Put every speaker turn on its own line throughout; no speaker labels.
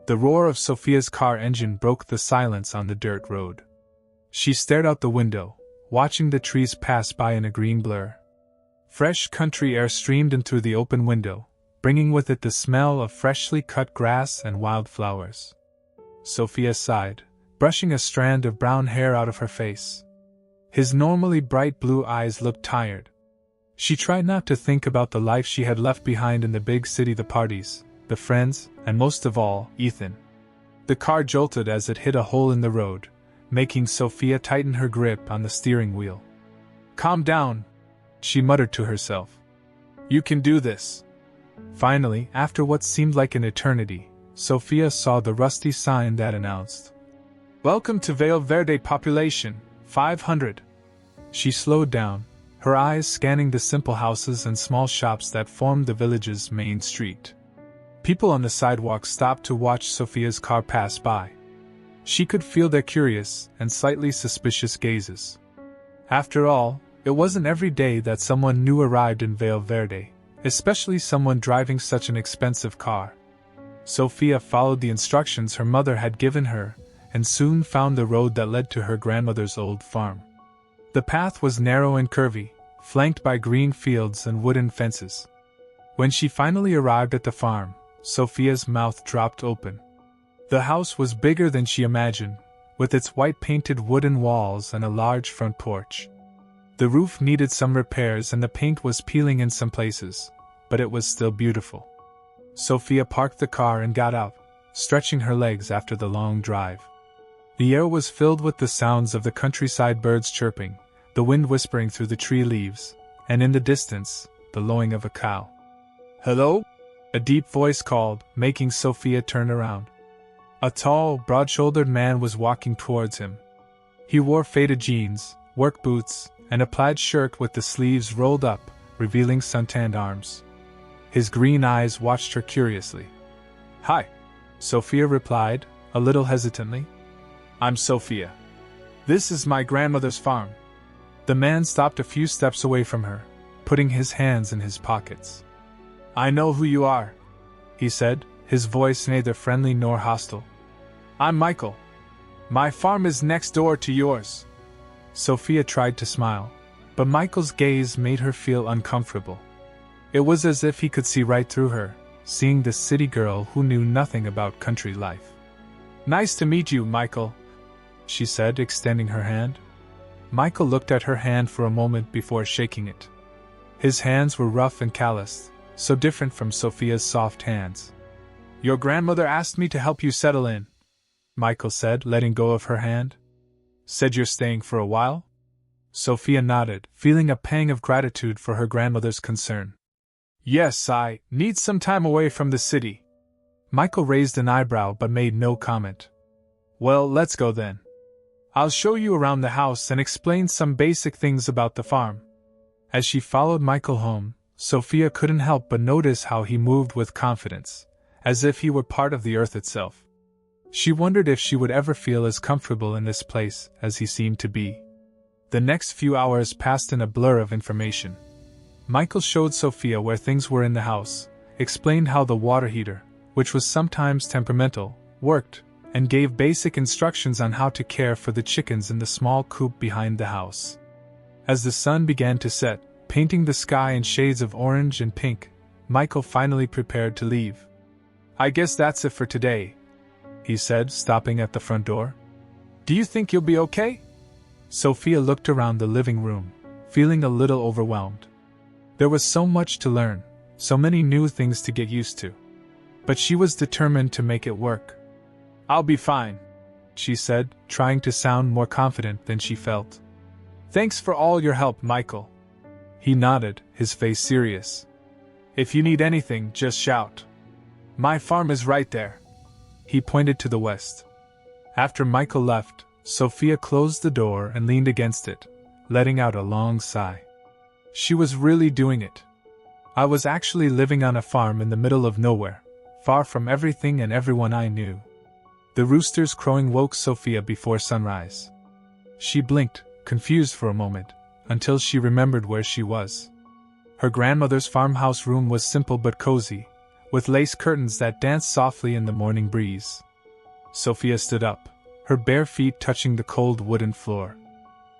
The roar of Sophia's car engine broke the silence on the dirt road. She stared out the window, watching the trees pass by in a green blur. Fresh country air streamed in through the open window, bringing with it the smell of freshly cut grass and wildflowers. Sophia sighed, brushing a strand of brown hair out of her face. His normally bright blue eyes looked tired. She tried not to think about the life she had left behind in the big city, the parties, the friends, and most of all, Ethan. The car jolted as it hit a hole in the road, making Sophia tighten her grip on the steering wheel. "Calm down," she muttered to herself. "You can do this." Finally, after what seemed like an eternity, Sophia saw the rusty sign that announced, "Welcome to Vale Verde, population 500. She slowed down, her eyes scanning the simple houses and small shops that formed the village's main street. People on the sidewalk stopped to watch Sophia's car pass by. She could feel their curious and slightly suspicious gazes. After all, it wasn't every day that someone new arrived in Vale Verde, especially someone driving such an expensive car. Sophia followed the instructions her mother had given her, and soon found the road that led to her grandmother's old farm. The path was narrow and curvy, flanked by green fields and wooden fences. When she finally arrived at the farm, Sophia's mouth dropped open. The house was bigger than she imagined, with its white-painted wooden walls and a large front porch. The roof needed some repairs and the paint was peeling in some places, but it was still beautiful. Sophia parked the car and got out, stretching her legs after the long drive. The air was filled with the sounds of the countryside, birds chirping, the wind whispering through the tree leaves, and in the distance, the lowing of a cow. "Hello?" a deep voice called, making Sophia turn around. A tall, broad-shouldered man was walking towards him. He wore faded jeans, work boots, and a plaid shirt with the sleeves rolled up, revealing suntanned arms. His green eyes watched her curiously. "Hi," Sophia replied, a little hesitantly. "I'm Sophia. This is my grandmother's farm." The man stopped a few steps away from her, putting his hands in his pockets. "I know who you are," he said, his voice neither friendly nor hostile. "I'm Michael. My farm is next door to yours." Sophia tried to smile, but Michael's gaze made her feel uncomfortable. It was as if he could see right through her, seeing this city girl who knew nothing about country life. "Nice to meet you, Michael," she said, extending her hand. Michael looked at her hand for a moment before shaking it. His hands were rough and calloused, so different from Sophia's soft hands. "Your grandmother asked me to help you settle in," Michael said, letting go of her hand. "Said you're staying for a while?" Sophia nodded, feeling a pang of gratitude for her grandmother's concern. "Yes, I need some time away from the city." Michael raised an eyebrow but made no comment. "Well, let's go then. I'll show you around the house and explain some basic things about the farm." As she followed Michael home, Sophia couldn't help but notice how he moved with confidence, as if he were part of the earth itself. She wondered if she would ever feel as comfortable in this place as he seemed to be. The next few hours passed in a blur of information. Michael showed Sophia where things were in the house, explained how the water heater, which was sometimes temperamental, worked, and gave basic instructions on how to care for the chickens in the small coop behind the house. As the sun began to set, painting the sky in shades of orange and pink, Michael finally prepared to leave. "I guess that's it for today," he said, stopping at the front door. "Do you think you'll be okay?" Sophia looked around the living room, feeling a little overwhelmed. There was so much to learn, so many new things to get used to. But she was determined to make it work. "I'll be fine," she said, trying to sound more confident than she felt. "Thanks for all your help, Michael." He nodded, his face serious. "If you need anything, just shout. My farm is right there." He pointed to the west. After Michael left, Sophia closed the door and leaned against it, letting out a long sigh. She was really doing it. "I was actually living on a farm in the middle of nowhere, far from everything and everyone I knew." The roosters crowing woke Sophia before sunrise. She blinked, confused for a moment, until she remembered where she was. Her grandmother's farmhouse room was simple but cozy, with lace curtains that danced softly in the morning breeze. Sophia stood up, her bare feet touching the cold wooden floor.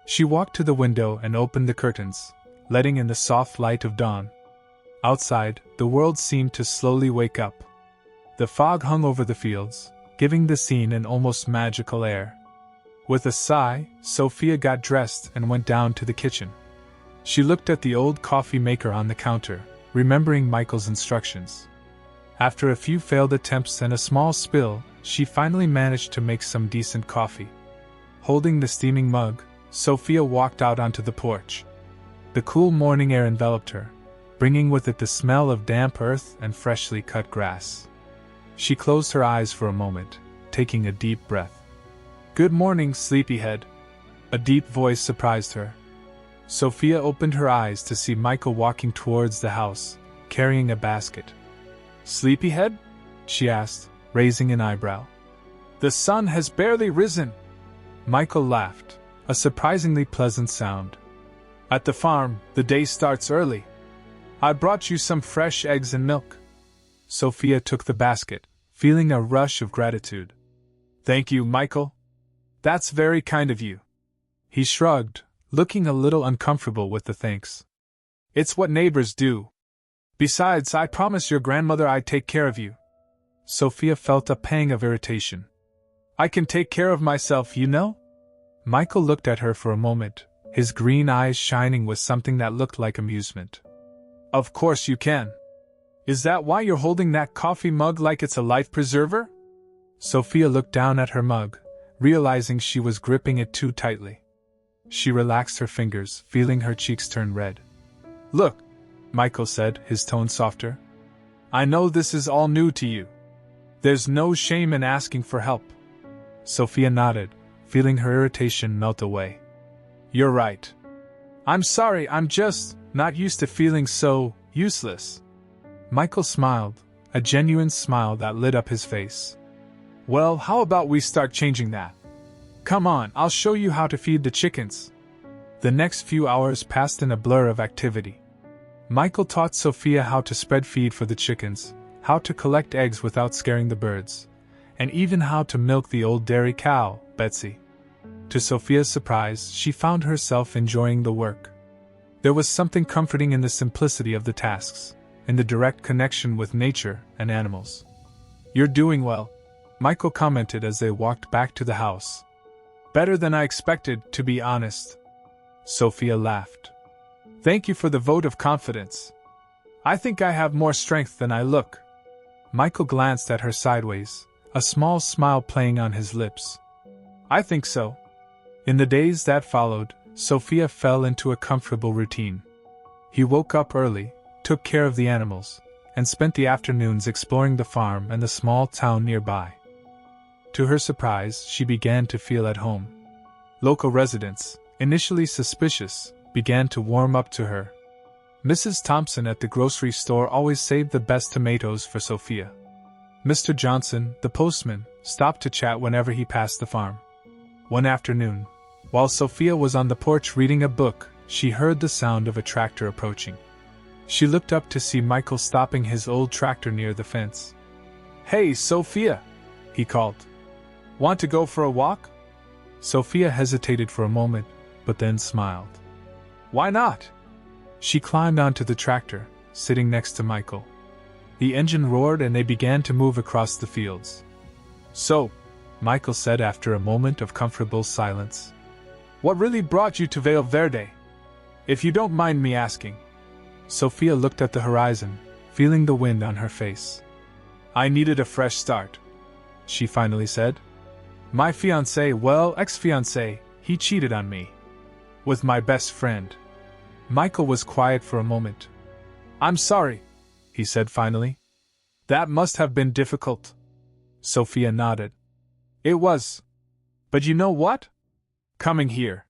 She walked to the window and opened the curtains, letting in the soft light of dawn. Outside, the world seemed to slowly wake up. The fog hung over the fields, giving the scene an almost magical air. With a sigh, Sophia got dressed and went down to the kitchen. She looked at the old coffee maker on the counter, remembering Michael's instructions. After a few failed attempts and a small spill, she finally managed to make some decent coffee. Holding the steaming mug, Sophia walked out onto the porch. The cool morning air enveloped her, bringing with it the smell of damp earth and freshly cut grass. She closed her eyes for a moment, taking a deep breath. "Good morning, sleepyhead," a deep voice surprised her. Sophia opened her eyes to see Michael walking towards the house, carrying a basket. "Sleepyhead?" she asked, raising an eyebrow. "The sun has barely risen." Michael laughed, a surprisingly pleasant sound. "At the farm, the day starts early. I brought you some fresh eggs and milk." Sophia took the basket, feeling a rush of gratitude. "Thank you, Michael. That's very kind of you." He shrugged, looking a little uncomfortable with the thanks. "It's what neighbors do. Besides, I promised your grandmother I'd take care of you." Sophia felt a pang of irritation. "I can take care of myself, you know?" Michael looked at her for a moment, his green eyes shining with something that looked like amusement. "Of course you can. Is that why you're holding that coffee mug like it's a life preserver?" Sophia looked down at her mug, realizing she was gripping it too tightly. She relaxed her fingers, feeling her cheeks turn red. "Look," Michael said, his tone softer. "I know this is all new to you. There's no shame in asking for help." Sophia nodded, feeling her irritation melt away. "You're right. I'm sorry, I'm just not used to feeling so useless." Michael smiled, a genuine smile that lit up his face. "Well, how about we start changing that? Come on, I'll show you how to feed the chickens." The next few hours passed in a blur of activity. Michael taught Sophia how to spread feed for the chickens, how to collect eggs without scaring the birds, and even how to milk the old dairy cow, Betsy. To Sophia's surprise, she found herself enjoying the work. There was something comforting in the simplicity of the tasks, in the direct connection with nature and animals. "You're doing well," Michael commented as they walked back to the house. "Better than I expected, to be honest." Sophia laughed. "Thank you for the vote of confidence. I think I have more strength than I look." Michael glanced at her sideways, a small smile playing on his lips. "I think so." In the days that followed, Sophia fell into a comfortable routine. He woke up early, took care of the animals, and spent the afternoons exploring the farm and the small town nearby. To her surprise, she began to feel at home. Local residents, initially suspicious, began to warm up to her. Mrs. Thompson at the grocery store always saved the best tomatoes for Sophia. Mr. Johnson, the postman, stopped to chat whenever he passed the farm. One afternoon, while Sophia was on the porch reading a book, she heard the sound of a tractor approaching. She looked up to see Michael stopping his old tractor near the fence. "Hey, Sophia," he called. "Want to go for a walk?" Sophia hesitated for a moment, but then smiled. "Why not?" She climbed onto the tractor, sitting next to Michael. The engine roared and they began to move across the fields. "So," Michael said after a moment of comfortable silence, "what really brought you to Vale Verde? If you don't mind me asking." Sophia looked at the horizon, feeling the wind on her face. "I needed a fresh start," she finally said. "My fiancé, well, ex-fiancé, he cheated on me. With my best friend." Michael was quiet for a moment. "I'm sorry," he said finally. "That must have been difficult." Sophia nodded. "It was. But you know what? Coming here.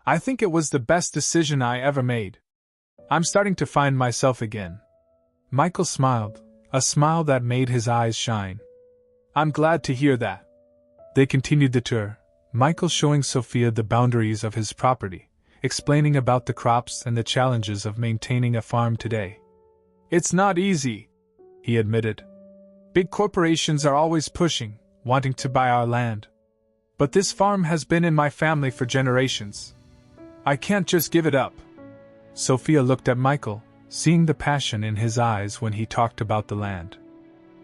I think it was the best decision I ever made. I'm starting to find myself again." Michael smiled, a smile that made his eyes shine. "I'm glad to hear that." They continued the tour, Michael showing Sophia the boundaries of his property, explaining about the crops and the challenges of maintaining a farm today. "It's not easy," he admitted. Big corporations are always pushing, wanting to buy our land. But this farm has been in my family for generations. I can't just give it up. Sophia looked at Michael, seeing the passion in his eyes when he talked about the land.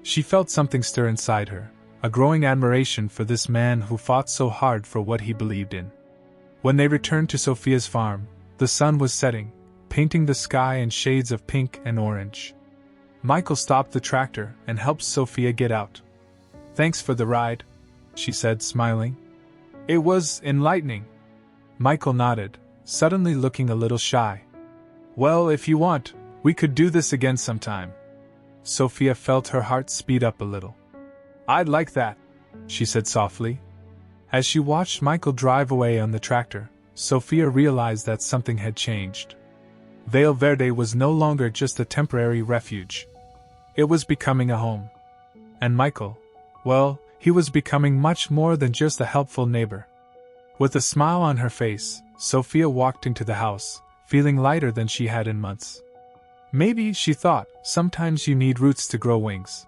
She felt something stir inside her, a growing admiration for this man who fought so hard for what he believed in. When they returned to Sophia's farm, the sun was setting, painting the sky in shades of pink and orange. Michael stopped the tractor and helped Sophia get out. "Thanks for the ride," she said, smiling. "It was enlightening." Michael nodded, suddenly looking a little shy. "Well, if you want, we could do this again sometime." Sophia felt her heart speed up a little. "I'd like that," she said softly. As she watched Michael drive away on the tractor, Sophia realized that something had changed. Vale Verde was no longer just a temporary refuge. It was becoming a home. And Michael, well, he was becoming much more than just a helpful neighbor. With a smile on her face, Sophia walked into the house, feeling lighter than she had in months. Maybe, she thought, sometimes you need roots to grow wings.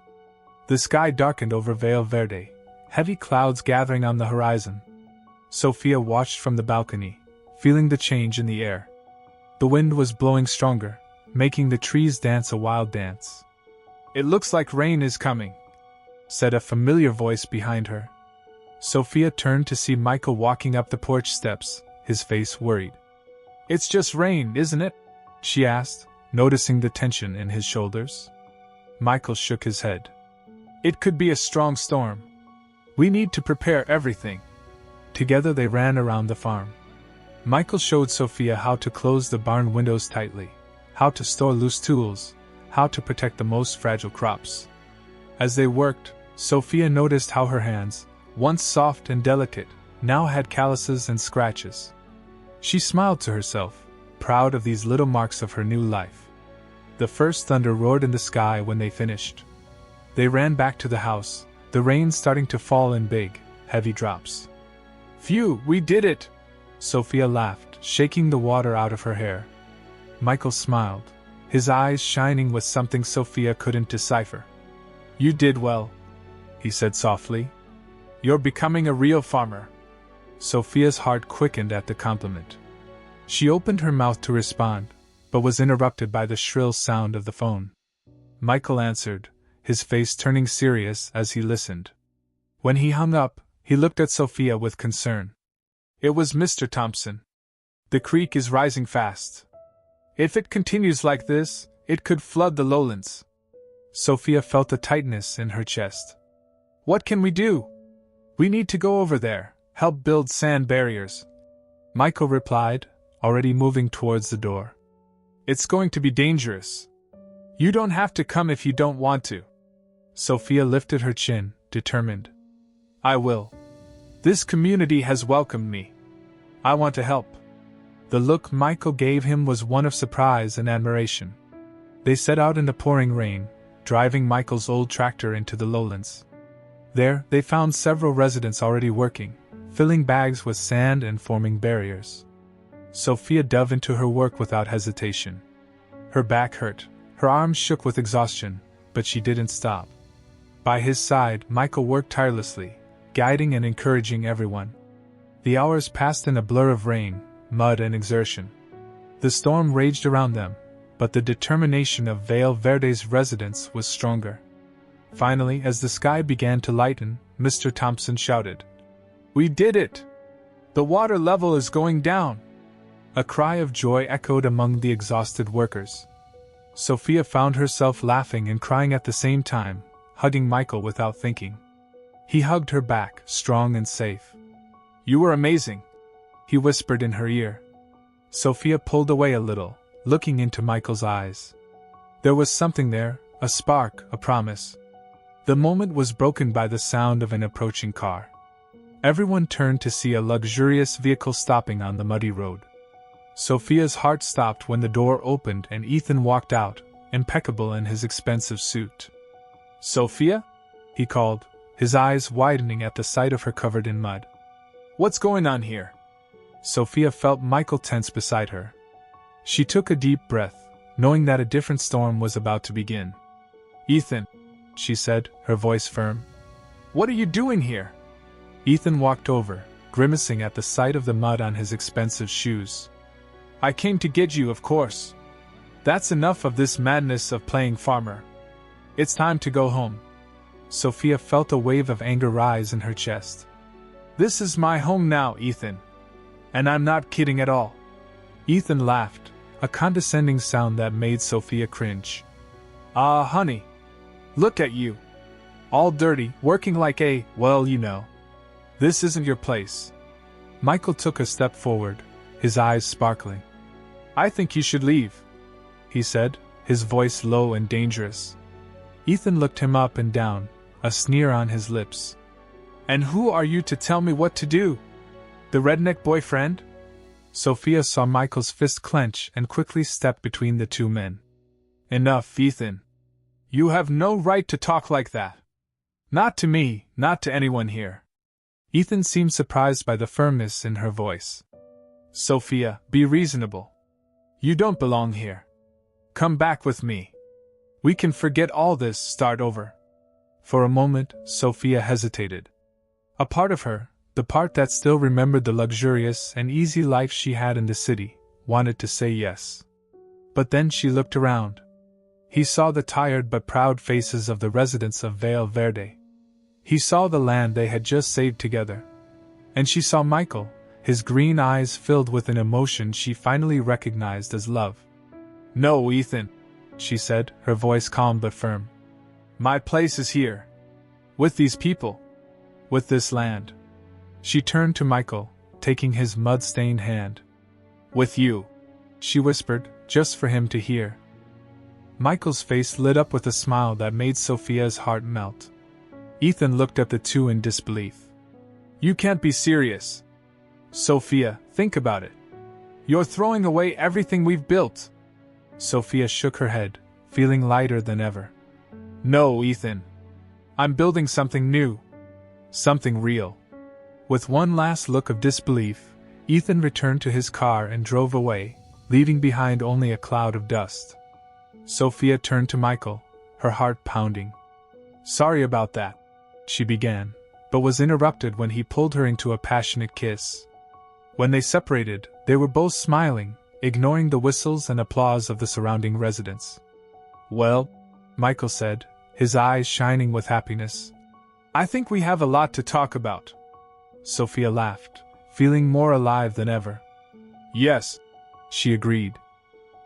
The sky darkened over Vale Verde, heavy clouds gathering on the horizon. Sophia watched from the balcony, feeling the change in the air. The wind was blowing stronger, making the trees dance a wild dance. "It looks like rain is coming," said a familiar voice behind her. Sophia turned to see Michael walking up the porch steps, his face worried. "It's just rain, isn't it?" she asked, noticing the tension in his shoulders. Michael shook his head. "It could be a strong storm. We need to prepare everything." Together they ran around the farm. Michael showed Sophia how to close the barn windows tightly, how to store loose tools, how to protect the most fragile crops. As they worked, Sophia noticed how her hands, once soft and delicate, now had calluses and scratches. She smiled to herself, proud of these little marks of her new life. The first thunder roared in the sky when they finished. They ran back to the house, the rain starting to fall in big, heavy drops. "Phew, we did it!" Sophia laughed, shaking the water out of her hair. Michael smiled, his eyes shining with something Sophia couldn't decipher. "You did well," he said softly. "You're becoming a real farmer." Sophia's heart quickened at the compliment. She opened her mouth to respond, but was interrupted by the shrill sound of the phone. Michael answered, his face turning serious as he listened. When he hung up, he looked at Sophia with concern. It was Mr. Thompson. "The creek is rising fast. If it continues like this, it could flood the lowlands." Sophia felt a tightness in her chest. "What can we do?" "We need to go over there, help build sand barriers," Michael replied, already moving towards the door. "It's going to be dangerous. You don't have to come if you don't want to." Sophia lifted her chin, determined. "I will. This community has welcomed me. I want to help." The look Michael gave him was one of surprise and admiration. They set out in the pouring rain, driving Michael's old tractor into the lowlands. There, they found several residents already working, filling bags with sand and forming barriers. Sophia dove into her work without hesitation. Her back hurt, her arms shook with exhaustion, but she didn't stop. By his side, Michael worked tirelessly, guiding and encouraging everyone. The hours passed in a blur of rain, mud and exertion. The storm raged around them, but the determination of Vale Verde's residents was stronger. Finally, as the sky began to lighten, Mr. Thompson shouted, "We did it! The water level is going down!" A cry of joy echoed among the exhausted workers. Sophia found herself laughing and crying at the same time, hugging Michael without thinking. He hugged her back, strong and safe. "You were amazing," he whispered in her ear. Sophia pulled away a little, looking into Michael's eyes. There was something there, a spark, a promise. The moment was broken by the sound of an approaching car. Everyone turned to see a luxurious vehicle stopping on the muddy road. Sophia's heart stopped when the door opened and Ethan walked out, impeccable in his expensive suit. "Sophia?" he called, his eyes widening at the sight of her covered in mud. "What's going on here?" Sophia felt Michael tense beside her. She took a deep breath, knowing that a different storm was about to begin. Ethan, she said, her voice firm. What are you doing here? Ethan walked over, grimacing at the sight of the mud on his expensive shoes. I came to get you, of course. That's enough of this madness of playing farmer. It's time to go home. Sophia felt a wave of anger rise in her chest. This is my home now, Ethan. And I'm not kidding at all. Ethan laughed, a condescending sound that made Sophia cringe. Ah, honey. Look at you. All dirty, working like a, well, you know. This isn't your place. Michael took a step forward, his eyes sparkling. I think you should leave, he said, his voice low and dangerous. Ethan looked him up and down, a sneer on his lips. And who are you to tell me what to do? The redneck boyfriend? Sophia saw Michael's fist clench and quickly stepped between the two men. Enough, Ethan. You have no right to talk like that. Not to me, not to anyone here. Ethan seemed surprised by the firmness in her voice. Sophia, be reasonable. You don't belong here. Come back with me. We can forget all this, start over. For a moment, Sophia hesitated. A part of her, the part that still remembered the luxurious and easy life she had in the city, wanted to say yes. But then she looked around. He saw the tired but proud faces of the residents of Vale Verde. He saw the land they had just saved together. And she saw Michael, his green eyes filled with an emotion she finally recognized as love. No, Ethan, she said, her voice calm but firm. My place is here. With these people. With this land. She turned to Michael, taking his mud-stained hand. With you, she whispered, just for him to hear. Michael's face lit up with a smile that made Sophia's heart melt. Ethan looked at the two in disbelief. You can't be serious. Sophia, think about it. You're throwing away everything we've built. Sophia shook her head, feeling lighter than ever. No, Ethan. I'm building something new. Something real. With one last look of disbelief, Ethan returned to his car and drove away, leaving behind only a cloud of dust. Sophia turned to Michael, her heart pounding. Sorry about that, she began, but was interrupted when he pulled her into a passionate kiss. When they separated, they were both smiling, ignoring the whistles and applause of the surrounding residents. Well, Michael said, his eyes shining with happiness. I think we have a lot to talk about. Sophia laughed, feeling more alive than ever. Yes, she agreed.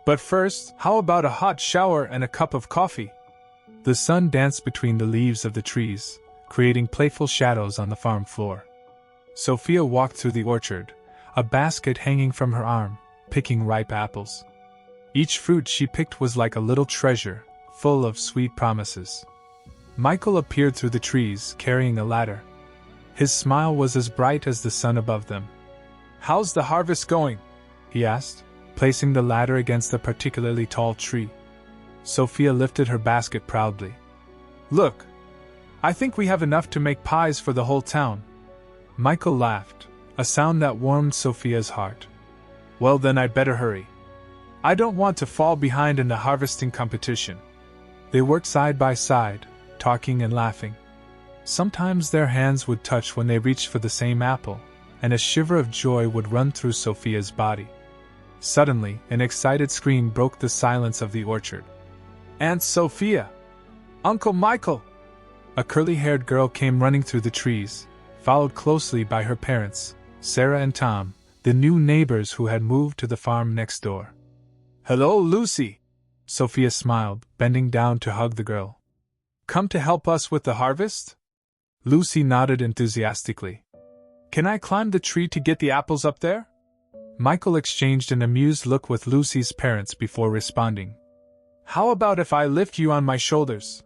But first, how about a hot shower and a cup of coffee? The sun danced between the leaves of the trees, creating playful shadows on the farm floor. Sophia walked through the orchard, a basket hanging from her arm, picking ripe apples. Each fruit she picked was like a little treasure, full of sweet promises. Michael appeared through the trees, carrying a ladder. His smile was as bright as the sun above them. How's the harvest going? He asked, placing the ladder against a particularly tall tree. Sophia lifted her basket proudly. Look, I think we have enough to make pies for the whole town. Michael laughed, a sound that warmed Sophia's heart. Well then I'd better hurry. I don't want to fall behind in the harvesting competition. They worked side by side, talking and laughing. Sometimes their hands would touch when they reached for the same apple, and a shiver of joy would run through Sophia's body. Suddenly, an excited scream broke the silence of the orchard. Aunt Sophia! Uncle Michael! A curly-haired girl came running through the trees, followed closely by her parents, Sarah and Tom, the new neighbors who had moved to the farm next door. Hello, Lucy! Sophia smiled, bending down to hug the girl. Come to help us with the harvest? Lucy nodded enthusiastically. Can I climb the tree to get the apples up there? Michael exchanged an amused look with Lucy's parents before responding. How about if I lift you on my shoulders?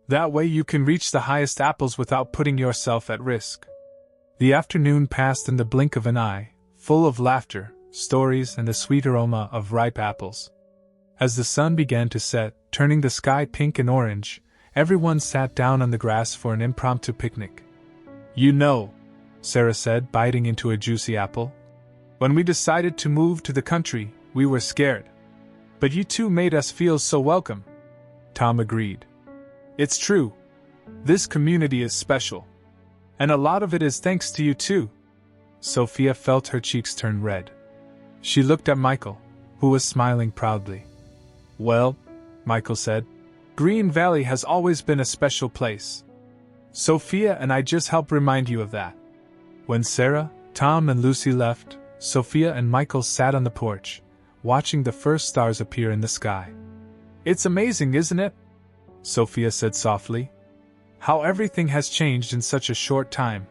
That way you can reach the highest apples without putting yourself at risk. The afternoon passed in the blink of an eye, full of laughter, stories, and the sweet aroma of ripe apples. As the sun began to set, turning the sky pink and orange, everyone sat down on the grass for an impromptu picnic. You know, Sarah said, biting into a juicy apple, when we decided to move to the country, we were scared. But you two made us feel so welcome. Tom agreed. It's true. This community is special. And a lot of it is thanks to you too. Sophia felt her cheeks turn red. She looked at Michael, who was smiling proudly. Well, Michael said, Green Valley has always been a special place. Sophia and I just help remind you of that. When Sarah, Tom and Lucy left, Sophia and Michael sat on the porch, watching the first stars appear in the sky. It's amazing, isn't it? Sophia said softly. How everything has changed in such a short time.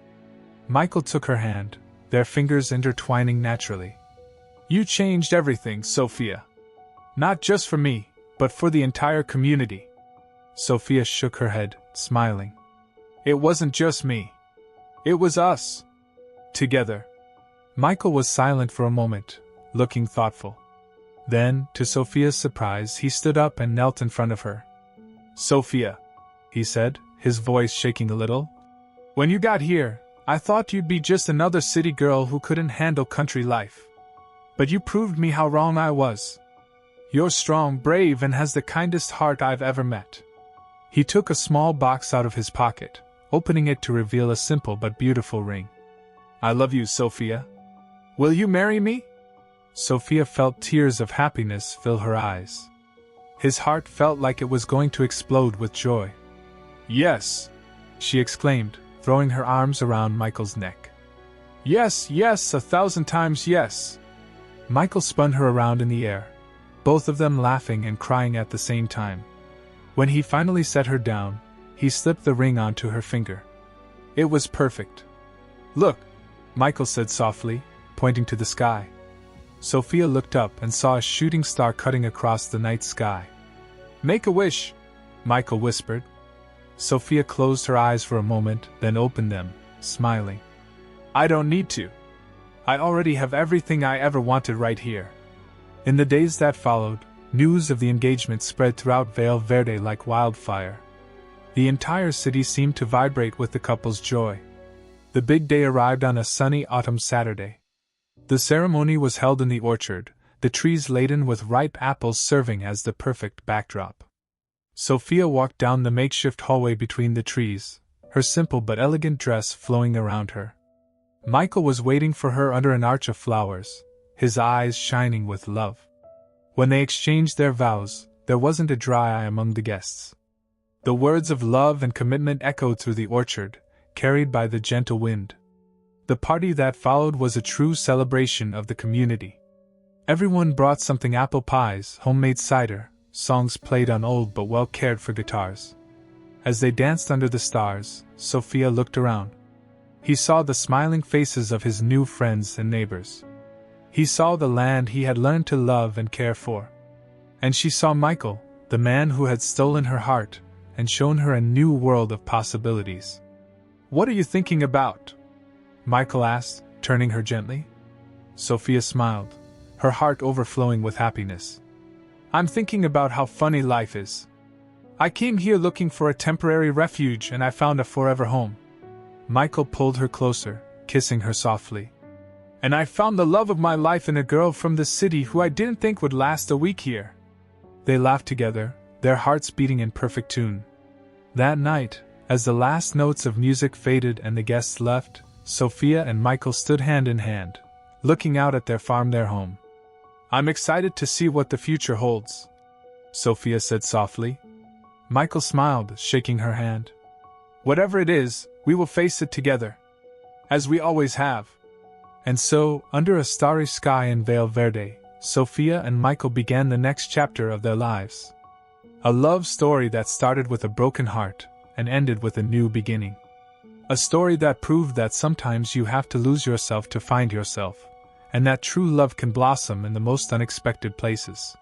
Michael took her hand, their fingers intertwining naturally. You changed everything, Sophia. Not just for me, but for the entire community. Sophia shook her head, smiling. It wasn't just me. It was us. Together. Michael was silent for a moment, looking thoughtful. Then, to Sophia's surprise, he stood up and knelt in front of her. Sophia, he said, his voice shaking a little. When you got here, I thought you'd be just another city girl who couldn't handle country life. But you proved me how wrong I was. You're strong, brave, and has the kindest heart I've ever met. He took a small box out of his pocket, opening it to reveal a simple but beautiful ring. I love you, Sophia. Will you marry me? Sophia felt tears of happiness fill her eyes. His heart felt like it was going to explode with joy. Yes, she exclaimed, throwing her arms around Michael's neck. Yes, yes, 1,000 times yes. Michael spun her around in the air, both of them laughing and crying at the same time. When he finally set her down, he slipped the ring onto her finger. It was perfect. Look, Michael said softly, pointing to the sky. Sophia looked up and saw a shooting star cutting across the night sky. Make a wish, Michael whispered. Sophia closed her eyes for a moment, then opened them, smiling. I don't need to. I already have everything I ever wanted right here. In the days that followed, news of the engagement spread throughout Vale Verde like wildfire. The entire city seemed to vibrate with the couple's joy. The big day arrived on a sunny autumn Saturday. The ceremony was held in the orchard, the trees laden with ripe apples serving as the perfect backdrop. Sophia walked down the makeshift hallway between the trees, her simple but elegant dress flowing around her. Michael was waiting for her under an arch of flowers, his eyes shining with love. When they exchanged their vows, there wasn't a dry eye among the guests. The words of love and commitment echoed through the orchard, carried by the gentle wind. The party that followed was a true celebration of the community. Everyone brought something: apple pies, homemade cider, songs played on old but well-cared-for guitars. As they danced under the stars, Sophia looked around. He saw the smiling faces of his new friends and neighbors. He saw the land he had learned to love and care for. And she saw Michael, the man who had stolen her heart and shown her a new world of possibilities. What are you thinking about? Michael asked, turning her gently. Sophia smiled, her heart overflowing with happiness. I'm thinking about how funny life is. I came here looking for a temporary refuge and I found a forever home. Michael pulled her closer, kissing her softly. And I found the love of my life in a girl from the city who I didn't think would last a week here. They laughed together, their hearts beating in perfect tune. That night, as the last notes of music faded and the guests left, Sophia and Michael stood hand in hand, looking out at their farm, their home. I'm excited to see what the future holds, Sophia said softly. Michael smiled, shaking her hand. Whatever it is, we will face it together. As we always have. And so, under a starry sky in Vale Verde, Sophia and Michael began the next chapter of their lives. A love story that started with a broken heart and ended with a new beginning. A story that proved that sometimes you have to lose yourself to find yourself, and that true love can blossom in the most unexpected places.